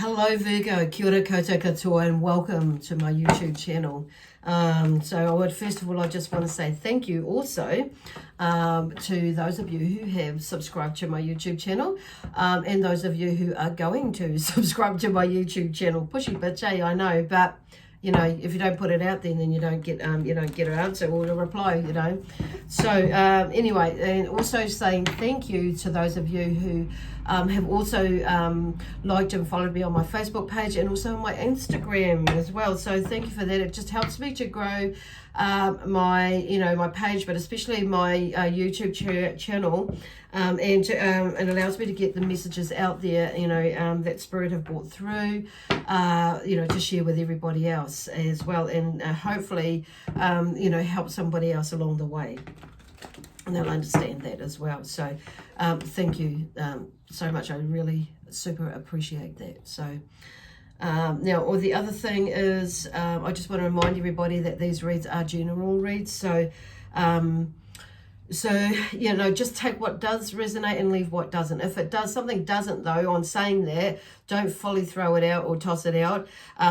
Hello Virgo, kia ora koutou katoa, and welcome to my YouTube channel. So I would first of all, I just want to say thank you also to those of you who have subscribed to my YouTube channel, and those of you who are going to subscribe to my YouTube channel. Pushy bitch, I know, but you know, if you don't put it out there, then you don't get an answer or a reply, you know. So anyway, and also saying thank you to those of you who have also liked and followed me on my Facebook page and also on my Instagram as well. So thank you for that. It just helps me to grow my page, but especially my YouTube channel, and it allows me to get the messages out there, that Spirit have brought through, to share with everybody else as well, and hopefully, help somebody else along the way. And they'll understand that as well. So thank you so much. I really super appreciate that. So now, or the other thing is, I just want to remind everybody that these reads are general reads. So, just take what does resonate and leave what doesn't. If it does, something doesn't though, on saying that, don't fully throw it out or toss it out.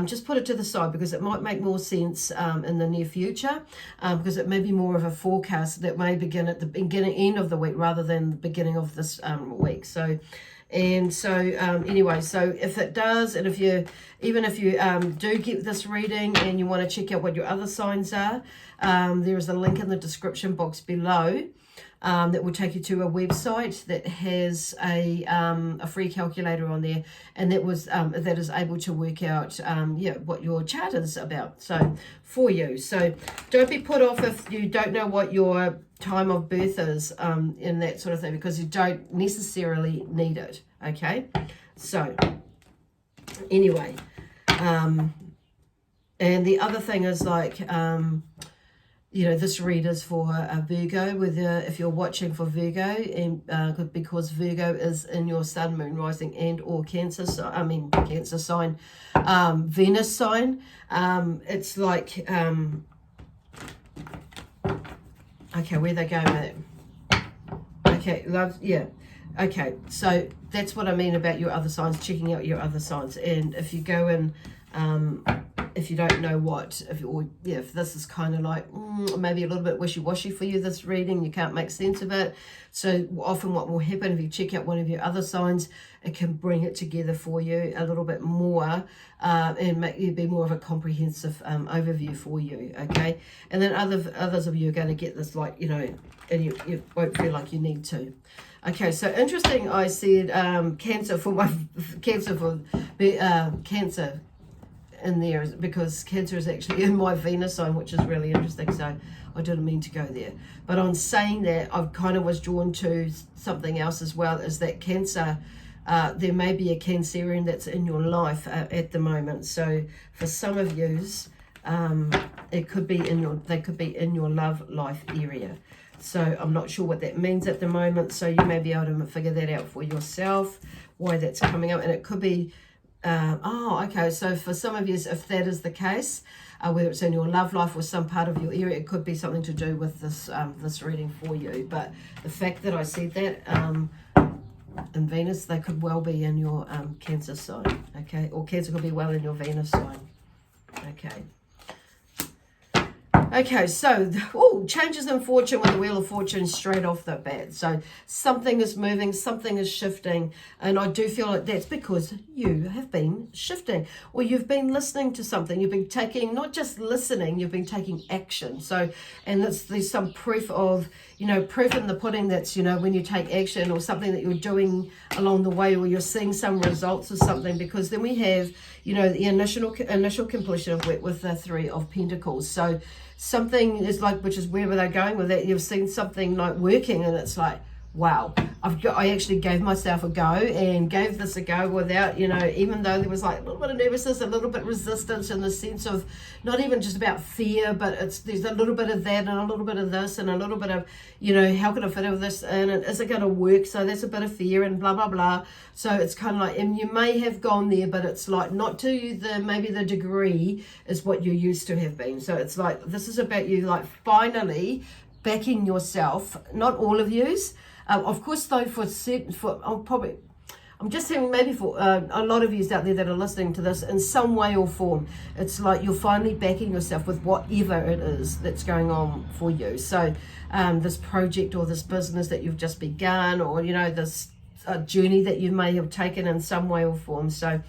Just put it to the side because it might make more sense in the near future, because it may be more of a forecast that may begin at the end of the week rather than the beginning of this week. So anyway, so if it does, and if you do get this reading and you want to check out what your other signs are, there is a link in the description box below that will take you to a website that has a free calculator on there, and that is able to work out what your chart is about, so for you. So don't be put off if you don't know what your time of birth is, in that sort of thing, because you don't necessarily need it. Okay, so anyway, and the other thing is this read is for Virgo, whether if you're watching for Virgo, and because Virgo is in your sun, moon, rising, and or Cancer sign, Venus sign. It's like okay, where they go with it. Okay, love, yeah. Okay, so that's what I mean about your other signs, checking out your other signs. And if you go in, if you don't know what, if this is kind of like maybe a little bit wishy-washy for you, this reading, you can't make sense of it. So often what will happen if you check out one of your other signs, it can bring it together for you a little bit more, and make you be more of a comprehensive overview for you. Okay, and then others of you are going to get this, and you won't feel like you need to. Okay, so interesting. I said Cancer in there, because Cancer is actually in my Venus sign, which is really interesting. So I didn't mean to go there, but on saying that, I kind of was drawn to something else as well, is that Cancer, there may be a Cancerian that's in your life at the moment. So for some of yous, they could be in your love life area. So I'm not sure what that means at the moment. So you may be able to figure that out for yourself, why that's coming up. And it could be, okay. So for some of you, if that is the case, whether it's in your love life or some part of your area, it could be something to do with this reading for you. But the fact that I said that in Venus, they could well be in your Cancer sign, okay? Or Cancer could be well in your Venus sign, okay? Okay, so, changes in fortune with the Wheel of Fortune straight off the bat. So something is moving, something is shifting, and I do feel like that's because you have been shifting, or you've been listening to something. You've been taking, not just listening, you've been taking action. So, and there's some proof of, proof in the pudding that's, when you take action or something that you're doing along the way, or you're seeing some results or something, because then we have, the initial completion of work with the Three of Pentacles. So something is which is where they're going with that. You've seen something working, and it's like, wow, I actually gave myself a go and gave this a go without, even though there was a little bit of nervousness, a little bit of resistance, in the sense of not even just about fear, but there's a little bit of that and a little bit of this and a little bit of, how can I fit with this in, and is it going to work? So that's a bit of fear and blah, blah, blah. So it's kind of and you may have gone there, but it's not to maybe the degree is what you used to have been. So it's this is about you finally backing yourself, not all of yous. Of course, though, I'm just saying maybe for a lot of you out there that are listening to this in some way or form, it's like you're finally backing yourself with whatever it is that's going on for you. So this project or this business that you've just begun, or, you know, this journey that you may have taken in some way or form. So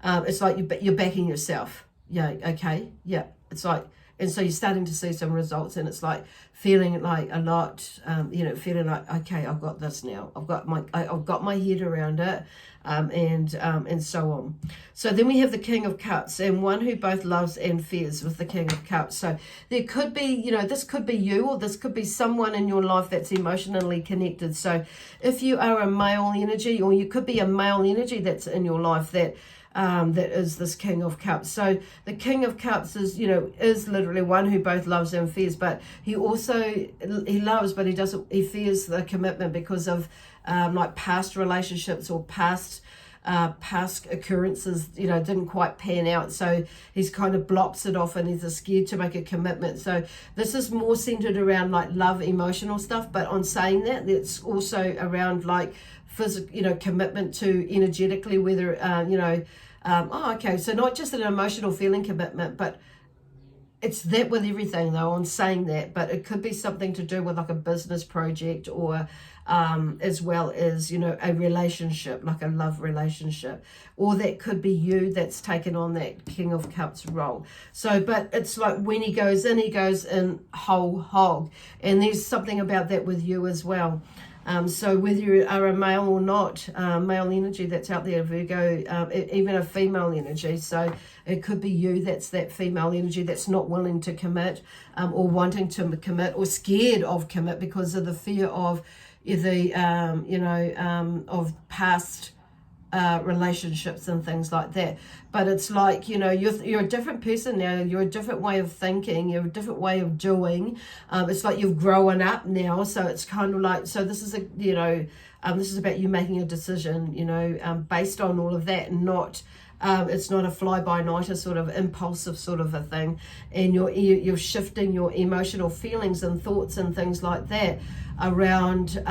it's like you're backing yourself. Yeah, okay, yeah. It's like, and so you're starting to see some results, and it's like feeling like a lot, you know, feeling like, okay, I've got this now. I've got my head around it, and so on. So then we have the King of Cups, and one who both loves and fears with the King of Cups. So there could be, you know, this could be you, or this could be someone in your life that's emotionally connected. So if you are a male energy, or you could be a male energy that's in your life that is this King of Cups. So the King of Cups is, you know, is literally one who both loves and fears, but he also, he loves, but he fears the commitment because of like past relationships or past occurrences, you know, didn't quite pan out. So he's kind of blocks it off, and he's scared to make a commitment. So this is more centered around like love, emotional stuff. But on saying that, it's also around like physical, you know, commitment to energetically, whether, you know, okay, so not just an emotional feeling commitment, but it's that with everything though, on saying that. But it could be something to do with like a business project, or as well as, you know, a relationship, like a love relationship, or that could be you that's taken on that King of Cups role. So, but it's like when he goes in whole hog, and there's something about that with you as well. So whether you are a male or not, male energy that's out there, Virgo, even a female energy. So it could be you that's that female energy that's not willing to commit, or wanting to commit, or scared of commit because of the fear of the, you know, of past relationships and things like that. But it's like, you know, you're a different person now. You're a different way of thinking. You're a different way of doing. It's like you've grown up now. So it's kind of like, so this is a, you know, this is about you making a decision, you know, based on all of that, and not, it's not a fly-by-nighter sort of impulsive sort of a thing. And you're shifting your emotional feelings and thoughts and things like that around.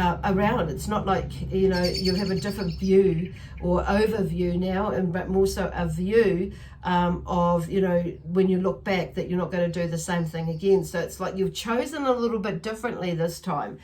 It's not like, you know, you have a different view or overview now, but more so a view of, you know, when you look back, that you're not going to do the same thing again. So it's like you've chosen a little bit differently this time,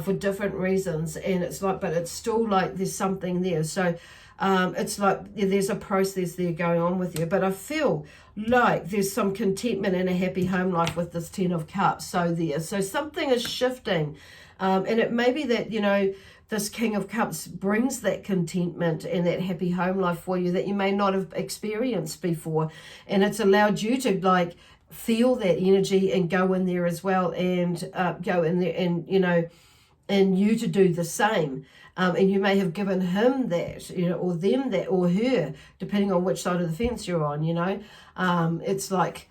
for different reasons. And it's like, but it's still like there's something there. So it's like there's a process there going on with you. But I feel like there's some contentment and a happy home life with this Ten of Cups. So something is shifting. And it may be that, you know, this King of Cups brings that contentment and that happy home life for you that you may not have experienced before. And it's allowed you to like feel that energy and go in there as well, and go in there, and, you know, and you to do the same. And you may have given him that, you know, or them that, or her, depending on which side of the fence you're on, you know. It's like,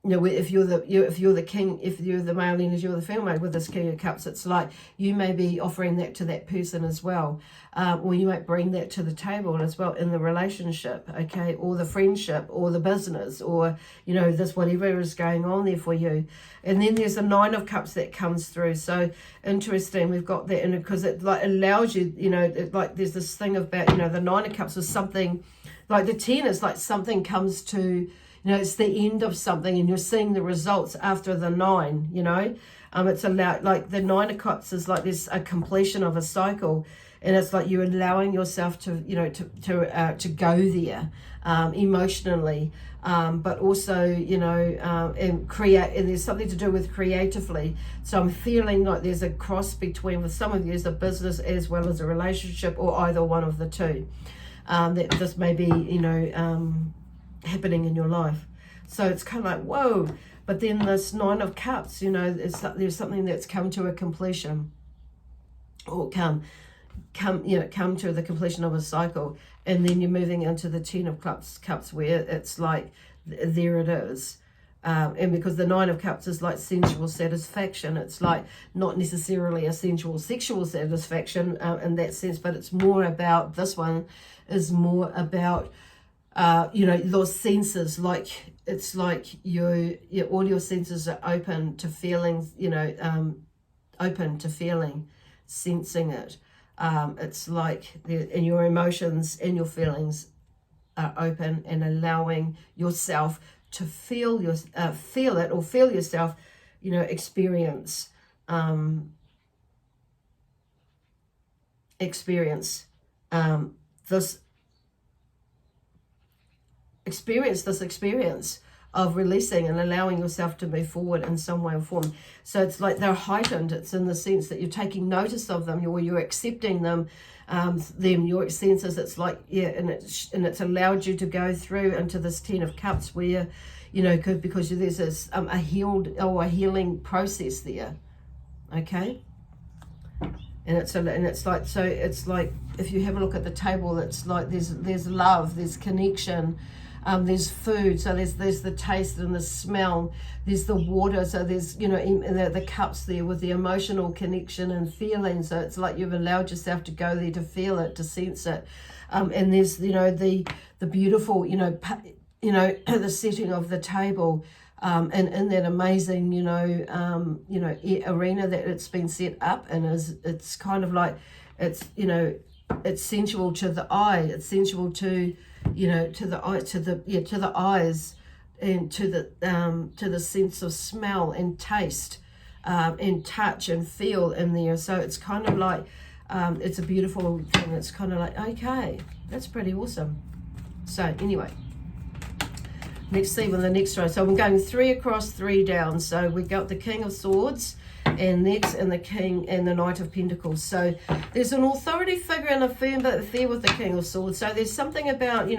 you know, if you're the king, if you're the male energy or the female with this King of Cups, it's like you may be offering that to that person as well, or you might bring that to the table as well in the relationship, okay, or the friendship, or the business, or, you know, this whatever is going on there for you. And then there's a Nine of Cups that comes through. So interesting, we've got that, and because it like allows you, you know, like there's this thing about, you know, the Nine of Cups is something like the 10 is like something comes to, you know, it's the end of something, and you're seeing the results after the 9, you know. It's allowed, like the 9 of Cups is like this, a completion of a cycle, and it's like you're allowing yourself to, you know, to go there emotionally, but also, you know, and create, and there's something to do with creatively. So I'm feeling like there's a cross between, with some of you, is a business as well as a relationship, or either one of the two. That this may be, you know, happening in your life. So it's kind of like, whoa. But then this Nine of Cups, you know, there's something that's come to a completion, or come to the completion of a cycle. And then you're moving into the Ten of Cups where it's like, there it is. And because the Nine of Cups is like sensual satisfaction, it's like not necessarily a sensual sexual satisfaction in that sense, but it's more about, this one is more about, you know, those senses, like it's like all your senses are open to feelings, you know, open to feeling, sensing it, It's like, and your emotions and your feelings are open, and allowing yourself to feel it, or feel yourself, experience this experience of releasing and allowing yourself to move forward in some way or form. So it's like they're heightened. It's in the sense that you're taking notice of them, or you're accepting them. Your senses, it's like, and it's allowed you to go through into this 10 of Cups where, because there's this a healing process there. Okay. And it's like if you have a look at the table, it's like there's love, there's connection, there's food, so there's the taste and the smell, there's the water, so there's the cups there with the emotional connection and feeling. So it's like you've allowed yourself to go there to feel it, to sense it, and there's the beautiful the setting of the table. And in that amazing, arena that it's been set up, and it's kind of like, it's sensual to the eye, it's sensual to, to the eye, to the eyes, and to the sense of smell and taste, and touch and feel in there. So it's kind of like, it's a beautiful thing. It's kind of like, okay, that's pretty awesome. So anyway. Let's see with the next row. So I'm going 3 across, 3 down. So we got the King of Swords, and next, and the King and the Knight of Pentacles. So there's an authority figure and a firm but fair with the King of Swords. So there's something about,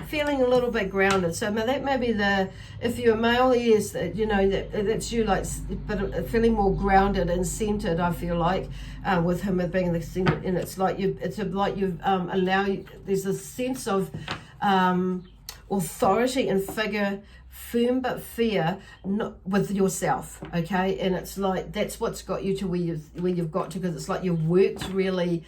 feeling a little bit grounded. So that may be if you're a male, yes, that's you, like, but feeling more grounded and centered, I feel like, with him being the center. And it's like there's a sense of, authority and figure, firm but fair, not with yourself, okay? And it's like that's what's got you to where you've got to, because it's like you've worked really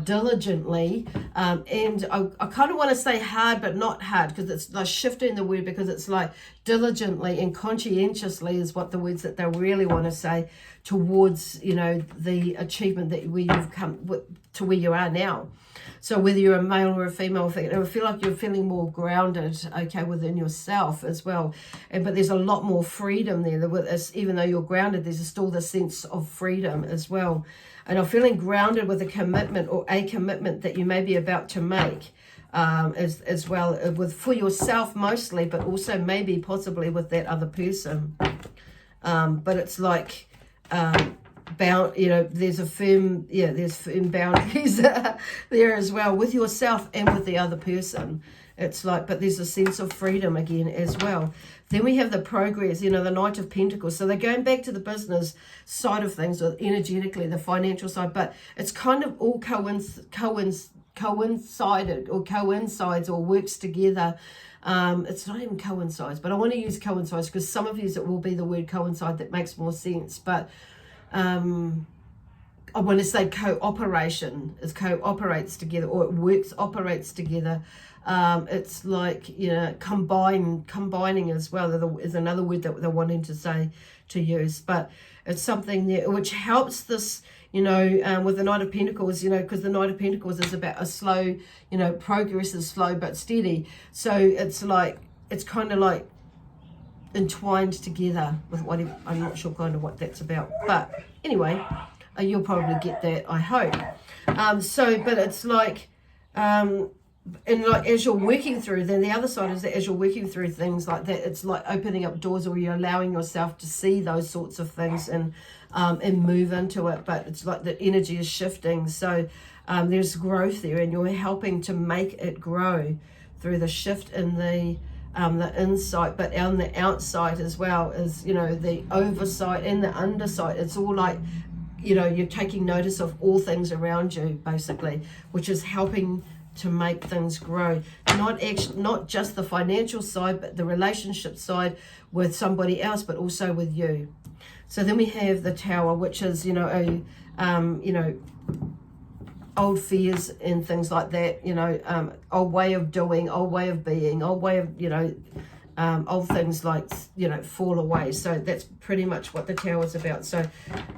diligently, and I kind of want to say hard but not hard, because it's like shifting the word, because it's like diligently and conscientiously is what the words that they really want to say towards the achievement that where you've come to where you are now. So whether you're a male or a female, I feel like you're feeling more grounded, okay, within yourself as well. But there's a lot more freedom there. Even though you're grounded, there's still the sense of freedom as well. And I'm feeling grounded with a commitment, or a commitment that you may be about to make, as well, for yourself mostly, but also maybe possibly with that other person. But it's like, there's firm boundaries there as well with yourself and with the other person. It's like, but there's a sense of freedom again as well. Then we have the progress, the Knight of Pentacles. So they're going back to the business side of things, or energetically the financial side, but it's kind of all coincided, or coincides, or works together. It's not even coincides, but I want to use coincides because some of you, it will be the word coincide that makes more sense. But I want to say cooperation. It cooperates together, or it operates together. It's like, combining as well is another word that they're wanting to use. But it's something there which helps this, with the Knight of Pentacles, because the Knight of Pentacles is about a slow, progress is slow but steady. So it's like, it's kind of like entwined together with what I'm not sure kind of what that's about. But anyway, you'll probably get that, I hope. But it's like, and like as you're working through, then the other side is that as you're working through things like that, it's like opening up doors, or you're allowing yourself to see those sorts of things and move into it. But it's like the energy is shifting, so there's growth there, and you're helping to make it grow through the shift in the insight. But on the outside as well is, the oversight and the undersight. It's all like, you're taking notice of all things around you, basically, which is helping to make things grow. Not just the financial side, but the relationship side with somebody else, but also with you. So then we have the Tower, which is, old fears and things like that, old way of doing, old way of being, old way of, old things like, you know, fall away. So that's pretty much what the Tower is about. So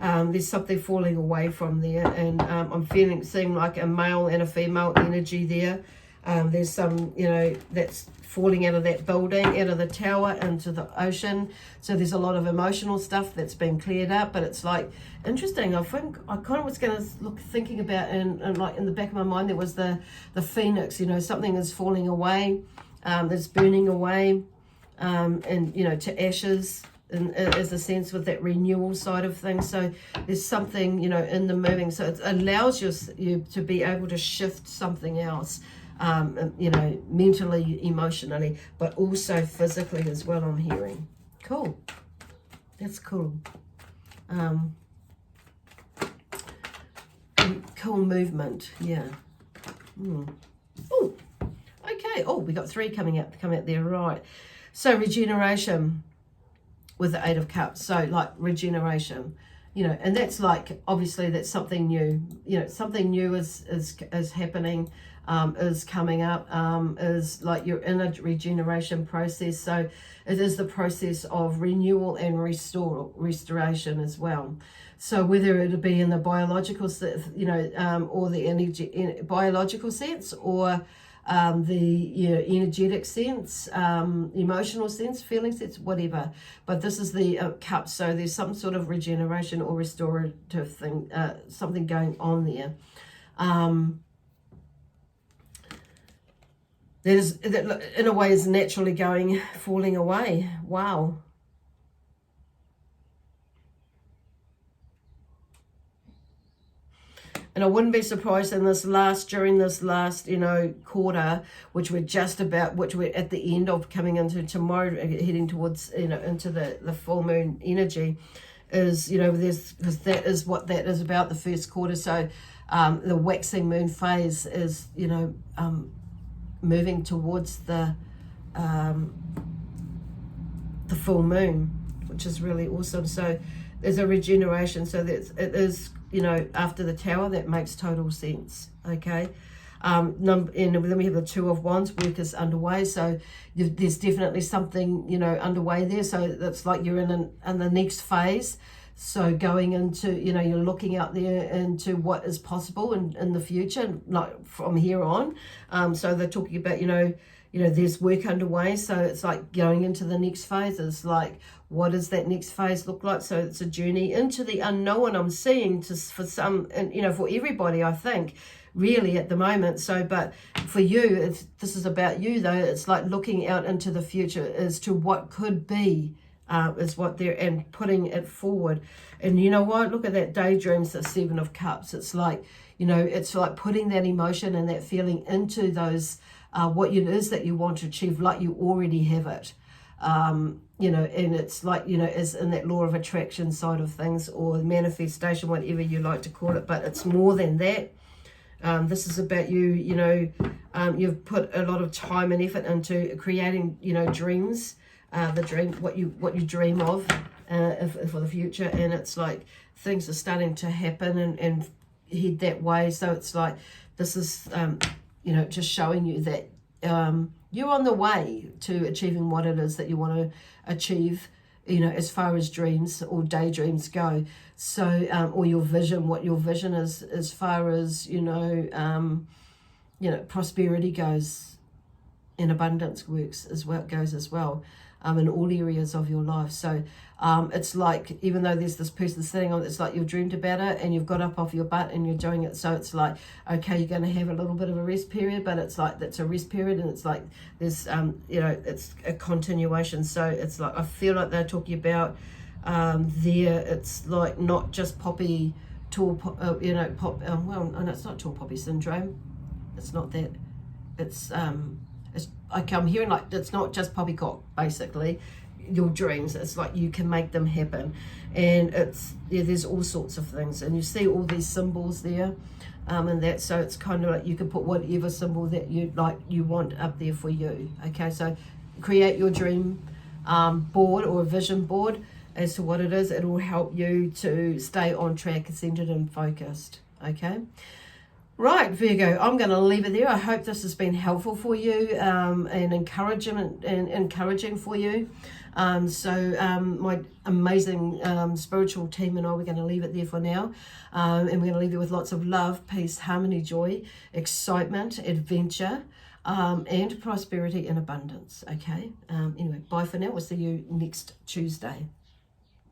there's something falling away from there, and I'm seeing like a male and a female energy there. There's some, you know, that's falling out of that building, out of the tower into the ocean. So there's a lot of emotional stuff that's been cleared up, but it's like interesting. I think I kind of was going to thinking about, and like in the back of my mind there was the phoenix, you know, something is falling away, that's burning away, and, you know, to ashes, and as a sense with that renewal side of things. So there's something, you know, in the moving. So it allows you to be able to shift something else, you know, mentally, emotionally, but also physically as well, I'm hearing. Cool. That's cool. Cool movement. Yeah. Oh, okay. Oh, we got 3 coming out there. Right. So regeneration with the 8 of Cups. So like regeneration, you know, and that's like, obviously that's something new, you know, something new is happening, is coming up, is like you're in a regeneration process. So it is the process of renewal and restoration as well. So whether it be in the biological, you know, or the biological sense, or the, you know, energetic sense, emotional sense, feeling sense, whatever. But this is the cups, so there's some sort of regeneration or restorative thing, something going on there. That in a way is naturally falling away. Wow. And I wouldn't be surprised during this last, you know, quarter, which we're at the end of, coming into tomorrow, heading towards, you know, into the full moon energy, is, you know, because that is what that is about, the first quarter. So the waxing moon phase is, you know, moving towards the full moon, which is really awesome. So there's a regeneration. So it is, you know, after the Tower, that makes total sense. Okay. And then we have the 2 of Wands, work is underway. So there's definitely something, you know, underway there. So it's like you're in the next phase. So going into, you know, you're looking out there into what is possible in the future, like from here on. So they're talking about, you know, there's work underway. So it's like going into the next phase. It's like, what does that next phase look like? So it's a journey into the unknown, I'm seeing, for some, and, you know, for everybody, I think, really at the moment. So, but for you, this is about you though. It's like looking out into the future as to what could be, is what they're, and putting it forward. And you know what? Look at that daydreams, the 7 of Cups. It's like, you know, it's like putting that emotion and that feeling into those, what it is that you want to achieve, like you already have it. You know, and it's like, you know, as in that law of attraction side of things, or manifestation, whatever you like to call it, but it's more than that. This is about you, you know, you've put a lot of time and effort into creating, you know, dreams, what you dream of for the future, and it's like things are starting to happen and head that way. So it's like, this is, you know, just showing you that you're on the way to achieving what it is that you want to achieve, you know, as far as dreams or daydreams go. So, or your vision, what your vision is, as far as, you know, prosperity goes, and abundance goes as well, in all areas of your life. So it's like, even though there's this person sitting on, it's like you've dreamed about it and you've got up off your butt and you're doing it. So it's like, okay, you're going to have a little bit of a rest period, but it's like, that's a rest period, and it's like there's, you know, it's a continuation. So it's like, I feel like they're talking about there, it's like not just poppy, you know, well, and it's not tall poppy syndrome. It's not that. It's okay, I'm hearing like it's not just poppycock, basically, your dreams. It's like you can make them happen, and it's, yeah, there's all sorts of things, and you see all these symbols there, and that, so it's kind of like you can put whatever symbol that you like, you want up there for you. Okay, so create your dream board or a vision board as to what it is. It will help you to stay on track, centered and focused. Okay. Right, Virgo, I'm going to leave it there. I hope this has been helpful for you and encouraging for you. My amazing spiritual team and I, we're going to leave it there for now. And we're going to leave you with lots of love, peace, harmony, joy, excitement, adventure, and prosperity and abundance. Okay? Anyway, bye for now. We'll see you next Tuesday.